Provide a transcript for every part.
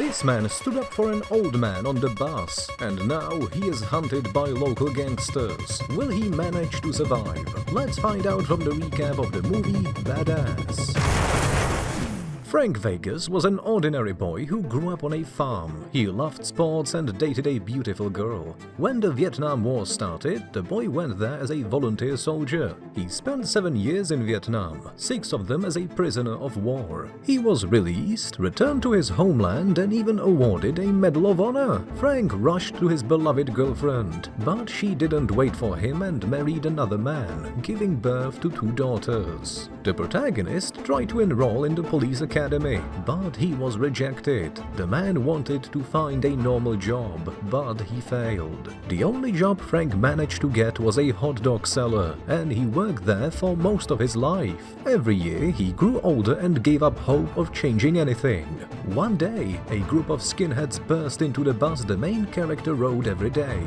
This man stood up for an old man on the bus, and now he is hunted by local gangsters. Will he manage to survive? Let's find out from the recap of the movie Badass. Frank Vegas was an ordinary boy who grew up on a farm. He loved sports and dated a beautiful girl. When the Vietnam War started, the boy went there as a volunteer soldier. He spent 7 years in Vietnam, 6 of them as a prisoner of war. He was released, returned to his homeland, and even awarded a Medal of Honor. Frank rushed to his beloved girlfriend, but she didn't wait for him and married another man, giving birth to 2 daughters. The protagonist tried to enroll in the police academy, but he was rejected. The man wanted to find a normal job, but he failed. The only job Frank managed to get was a hot dog seller, and he worked there for most of his life. Every year, he grew older and gave up hope of changing anything. One day, a group of skinheads burst into the bus the main character rode every day.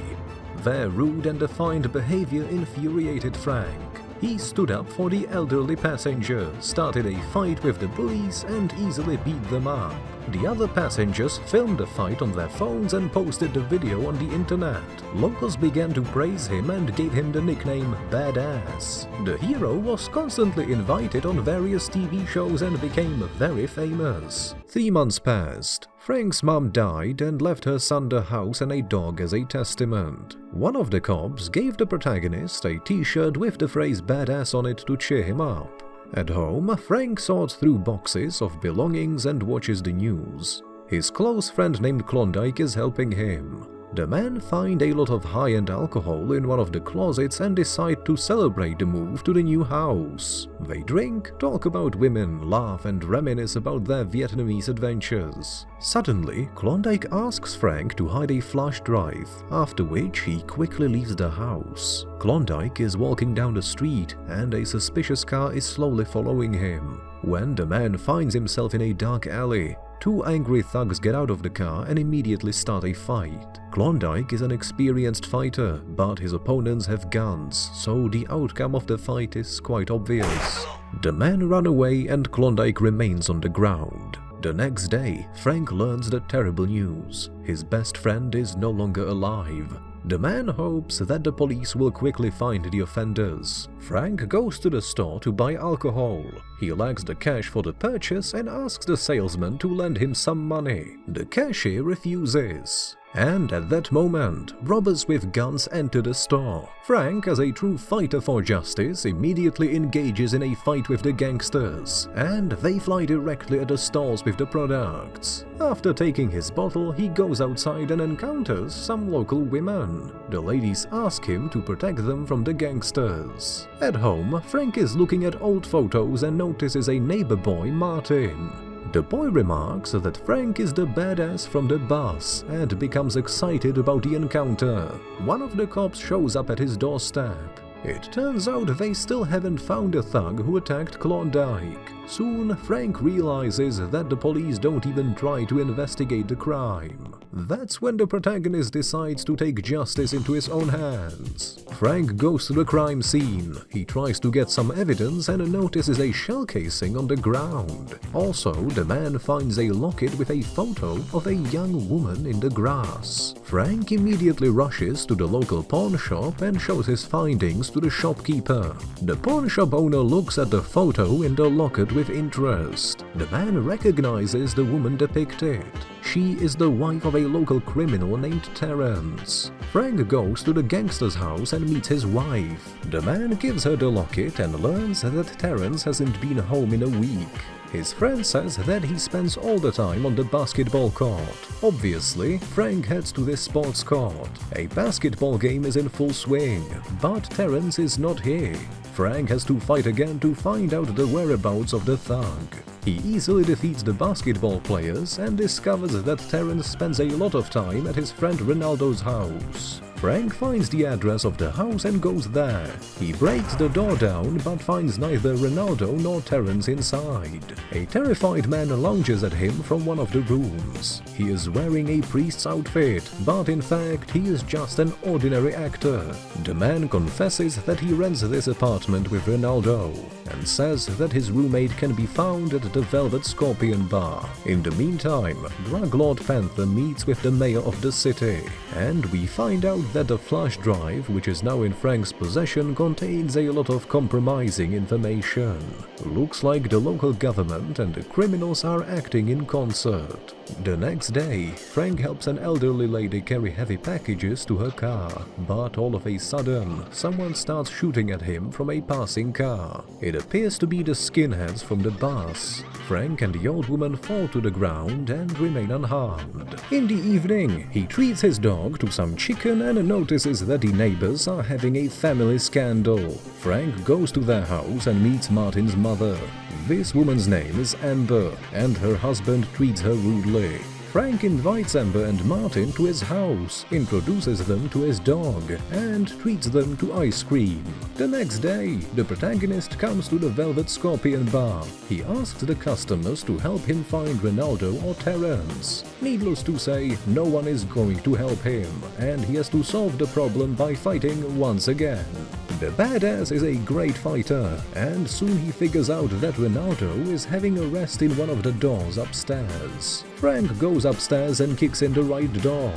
Their rude and defiant behavior infuriated Frank. He stood up for the elderly passenger, started a fight with the bullies, and easily beat them up. The other passengers filmed the fight on their phones and posted the video on the internet. Locals began to praise him and gave him the nickname Badass. The hero was constantly invited on various TV shows and became very famous. 3 months passed. Frank's mom died and left her son the house and a dog as a testament. One of the cops gave the protagonist a t-shirt with the phrase Badass on it to cheer him up. At home, Frank sorts through boxes of belongings and watches the news. His close friend named Klondike is helping him. The men find a lot of high-end alcohol in one of the closets and decide to celebrate the move to the new house. They drink, talk about women, laugh and reminisce about their Vietnamese adventures. Suddenly, Klondike asks Frank to hide a flash drive, after which he quickly leaves the house. Klondike is walking down the street and a suspicious car is slowly following him. When the man finds himself in a dark alley, 2 angry thugs get out of the car and immediately start a fight. Klondike is an experienced fighter, but his opponents have guns, so the outcome of the fight is quite obvious. The men run away and Klondike remains on the ground. The next day, Frank learns the terrible news. His best friend is no longer alive. The man hopes that the police will quickly find the offenders. Frank goes to the store to buy alcohol. He lacks the cash for the purchase and asks the salesman to lend him some money. The cashier refuses. And at that moment, robbers with guns enter the store. Frank, as a true fighter for justice, immediately engages in a fight with the gangsters, and they fly directly at the stalls with the products. After taking his bottle, he goes outside and encounters some local women. The ladies ask him to protect them from the gangsters. At home, Frank is looking at old photos and notices a neighbor boy, Martin. The boy remarks that Frank is the badass from the bus and becomes excited about the encounter. One of the cops shows up at his doorstep. It turns out they still haven't found the thug who attacked Klondike. Soon, Frank realizes that the police don't even try to investigate the crime. That's when the protagonist decides to take justice into his own hands. Frank goes to the crime scene. He tries to get some evidence and notices a shell casing on the ground. Also, the man finds a locket with a photo of a young woman in the grass. Frank immediately rushes to the local pawn shop and shows his findings to the shopkeeper. The pawn shop owner looks at the photo in the locket with interest. The man recognizes the woman depicted. She is the wife of a local criminal named Terrence. Frank goes to the gangster's house and meets his wife. The man gives her the locket and learns that Terrence hasn't been home in a week. His friend says that he spends all the time on the basketball court. Obviously, Frank heads to this sports court. A basketball game is in full swing, but Terrence is not here. Frank has to fight again to find out the whereabouts of the thug. He easily defeats the basketball players and discovers that Terrence spends a lot of time at his friend Ronaldo's house. Frank finds the address of the house and goes there. He breaks the door down but finds neither Ronaldo nor Terrence inside. A terrified man lunges at him from one of the rooms. He is wearing a priest's outfit, but in fact he is just an ordinary actor. The man confesses that he rents this apartment with Ronaldo and says that his roommate can be found at the Velvet Scorpion bar. In the meantime, drug lord Panther meets with the mayor of the city, and we find out that the flash drive, which is now in Frank's possession, contains a lot of compromising information. Looks like the local government and the criminals are acting in concert. The next day, Frank helps an elderly lady carry heavy packages to her car, but all of a sudden, someone starts shooting at him from a passing car. It appears to be the skinheads from the bus. Frank and the old woman fall to the ground and remain unharmed. In the evening, he treats his dog to some chicken and notices that the neighbors are having a family scandal. Frank goes to their house and meets Martin's mother. This woman's name is Amber, and her husband treats her rudely. Frank invites Amber and Martin to his house, introduces them to his dog, and treats them to ice cream. The next day, the protagonist comes to the Velvet Scorpion bar. He asks the customers to help him find Ronaldo or Terrence. Needless to say, no one is going to help him, and he has to solve the problem by fighting once again. The badass is a great fighter, and soon he figures out that Ronaldo is having a rest in one of the doors upstairs. Frank goes upstairs and kicks in the right door.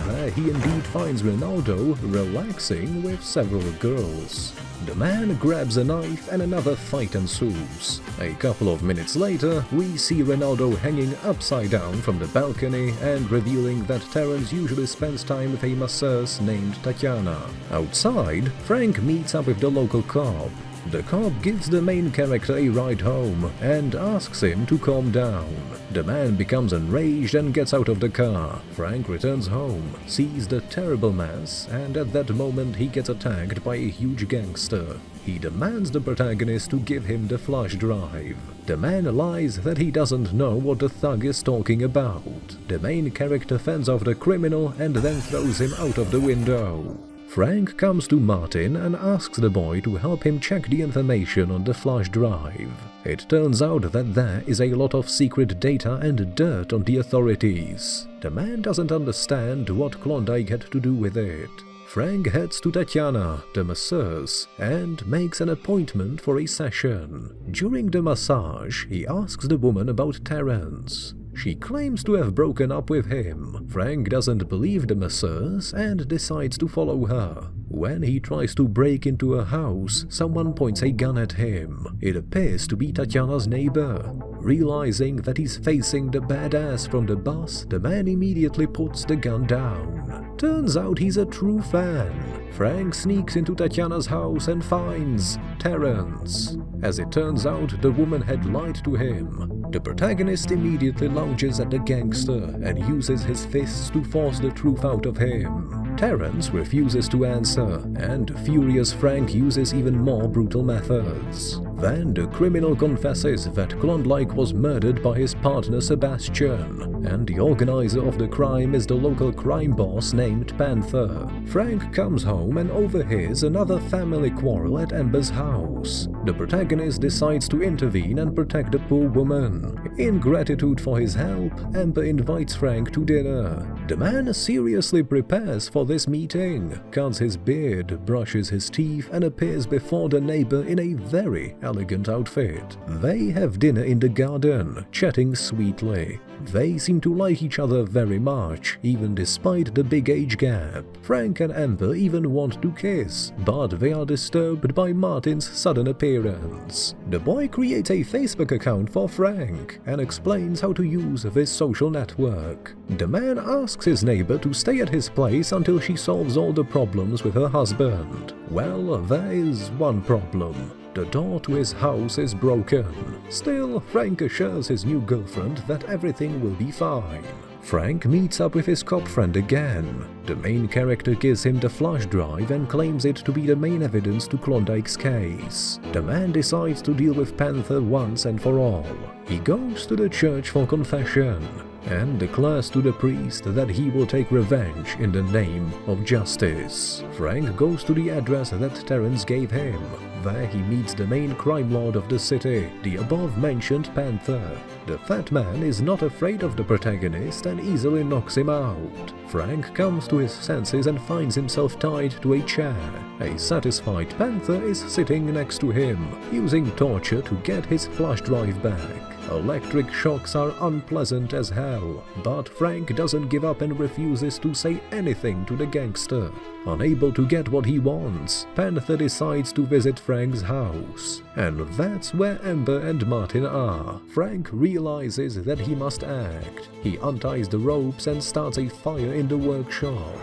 There he indeed finds Ronaldo relaxing with several girls. The man grabs a knife and another fight ensues. A couple of minutes later, we see Ronaldo hanging upside down from the balcony and revealing that Terrence usually spends time with a masseuse named Tatiana. Outside, Frank meets up with the local cop. The cop gives the main character a ride home and asks him to calm down. The man becomes enraged and gets out of the car. Frank returns home, sees the terrible mess, and at that moment he gets attacked by a huge gangster. He demands the protagonist to give him the flash drive. The man lies that he doesn't know what the thug is talking about. The main character fends off the criminal and then throws him out of the window. Frank comes to Martin and asks the boy to help him check the information on the flash drive. It turns out that there is a lot of secret data and dirt on the authorities. The man doesn't understand what Klondike had to do with it. Frank heads to Tatiana, the masseuse, and makes an appointment for a session. During the massage, he asks the woman about Terrence. She claims to have broken up with him. Frank doesn't believe the masseuse and decides to follow her. When he tries to break into a house, someone points a gun at him. It appears to be Tatiana's neighbor. Realizing that he's facing the badass from the bus, the man immediately puts the gun down. Turns out he's a true fan. Frank sneaks into Tatiana's house and finds Terrence. As it turns out, the woman had lied to him. The protagonist immediately lunges at the gangster and uses his fists to force the truth out of him. Terrence refuses to answer, and furious Frank uses even more brutal methods. Then the criminal confesses that Klondike was murdered by his partner Sebastian, and the organizer of the crime is the local crime boss named Panther. Frank comes home and overhears another family quarrel at Amber's house. The protagonist decides to intervene and protect the poor woman. In gratitude for his help, Amber invites Frank to dinner. The man seriously prepares for this meeting, cuts his beard, brushes his teeth, and appears before the neighbor in a very elegant outfit. They have dinner in the garden, chatting sweetly. They seem to like each other very much, even despite the big age gap. Frank and Amber even want to kiss, but they are disturbed by Martin's sudden appearance. The boy creates a Facebook account for Frank and explains how to use this social network. The man asks his neighbor to stay at his place until she solves all the problems with her husband. Well, there is one problem. The door to his house is broken. Still, Frank assures his new girlfriend that everything will be fine. Frank meets up with his cop friend again. The main character gives him the flash drive and claims it to be the main evidence to Klondike's case. The man decides to deal with Panther once and for all. He goes to the church for confession and declares to the priest that he will take revenge in the name of justice. Frank goes to the address that Terrence gave him. There he meets the main crime lord of the city, the above-mentioned Panther. The fat man is not afraid of the protagonist and easily knocks him out. Frank comes to his senses and finds himself tied to a chair. A satisfied Panther is sitting next to him, using torture to get his flash drive back. Electric shocks are unpleasant as hell, but Frank doesn't give up and refuses to say anything to the gangster. Unable to get what he wants, Panther decides to visit Frank's house. And that's where Amber and Martin are. Frank realizes that he must act. He unties the ropes and starts a fire in the workshop.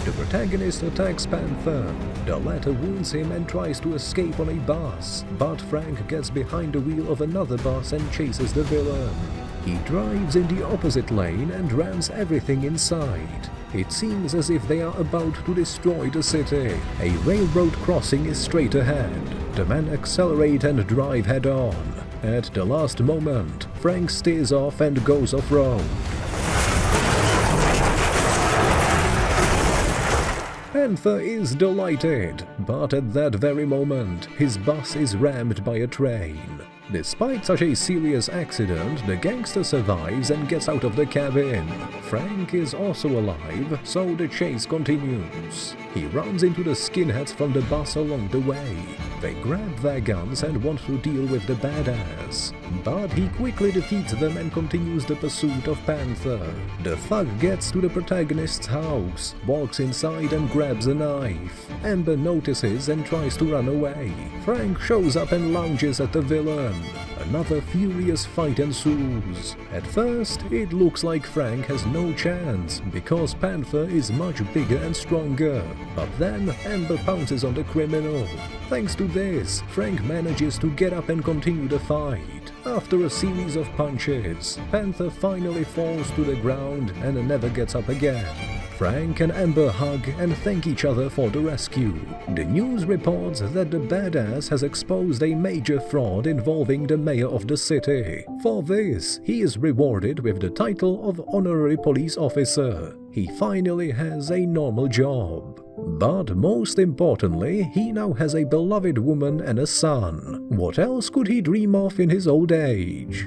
The protagonist attacks Panther. The latter wounds him and tries to escape on a bus, but Frank gets behind the wheel of another bus and chases the villain. He drives in the opposite lane and rams everything in sight. It seems as if they are about to destroy the city. A railroad crossing is straight ahead. The men accelerate and drive head-on. At the last moment, Frank steers off and goes off-road. Panther is delighted, but at that very moment, his bus is rammed by a train. Despite such a serious accident, the gangster survives and gets out of the cabin. Frank is also alive, so the chase continues. He runs into the skinheads from the bus along the way. They grab their guns and want to deal with the badass, but he quickly defeats them and continues the pursuit of Panther. The thug gets to the protagonist's house, walks inside and grabs a knife. Amber notices and tries to run away. Frank shows up and lunges at the villain. Another furious fight ensues. At first, it looks like Frank has no chance, because Panther is much bigger and stronger. But then, Amber pounces on the criminal. Thanks to this, Frank manages to get up and continue the fight. After a series of punches, Panther finally falls to the ground and never gets up again. Frank and Amber hug and thank each other for the rescue. The news reports that the badass has exposed a major fraud involving the mayor of the city. For this, he is rewarded with the title of honorary police officer. He finally has a normal job. But most importantly, he now has a beloved woman and a son. What else could he dream of in his old age?